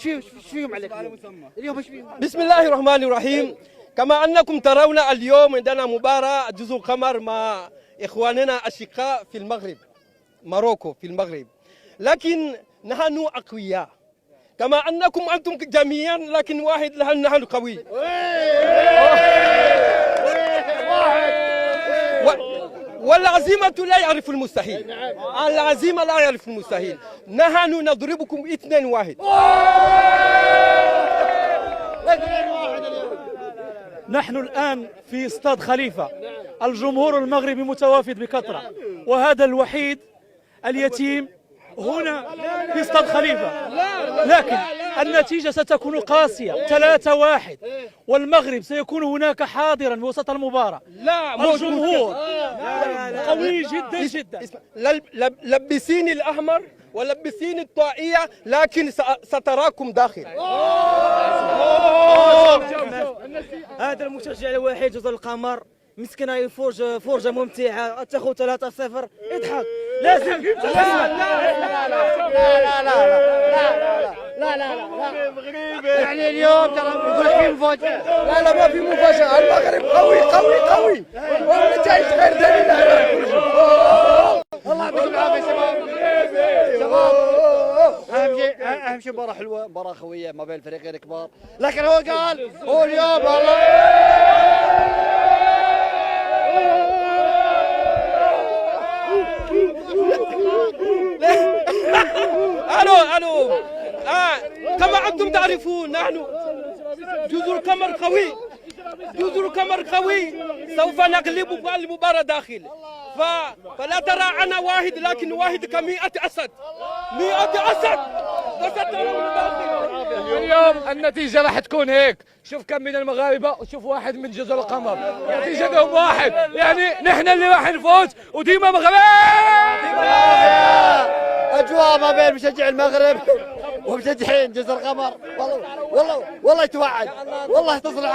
شو فيهم عليك اليوم ايش فيهم؟ بسم الله الرحمن الرحيم. كما أنكم ترون اليوم عندنا مباراة جزر القمر مع إخواننا الأشقاء في المغرب، موروكو في المغرب، لكن نحن أقوياء كما أنكم أنتم جميعا، لكن واحد نحن قوي. والعزيمة لا يعرف المستحيل، العزيمة لا يعرف المستحيل. نحن نضربكم 2-1. نحن الآن في استاد خليفة، الجمهور المغربي متوافد بكثرة، وهذا الوحيد اليتيم هنا في استاد خليفة، لكن النتيجة ستكون قاسية 3-1، والمغرب سيكون هناك حاضرا بوسط المباراة. لا، الجمهور قوي جدا جدا. لبسيني الأحمر ولبسيني الطاقية، لكن ستراكم داخل. هذا المشجع الوحيد جزر القمر، مسكين هاي فرجة ممتعة، تاخذ 3-0 اضحك. لازم لا يعني اليوم ترى يقول لك في مفاجأة. لا ما في مفاجأة، المغرب قوي قوي قوي، والنتائج غير دليل. الله يعطيكم العافية شباب. اهم شيء مباراة حلوة، مباراة خوية ما بين الفريقين الكبار، لكن هو قال هو اليوم الو كما انتم تعرفون نحن جزر القمر قوي، جزر القمر قوي، سوف نغلب المباراة داخل. فلا ترى أنا واحد، لكن واحد ك100 أسد، 100 أسد، وسترون داخل. اليوم النتيجة راح تكون هيك، شوف كم من المغاربة وشوف واحد من جزر القمر، نتيجتهم واحد، يعني نحن اللي راح نفوز، وديما مغرب. أجواء ما بين مشجع المغرب ومشجعين جزر القمر، والله يتوعد، والله تصلح.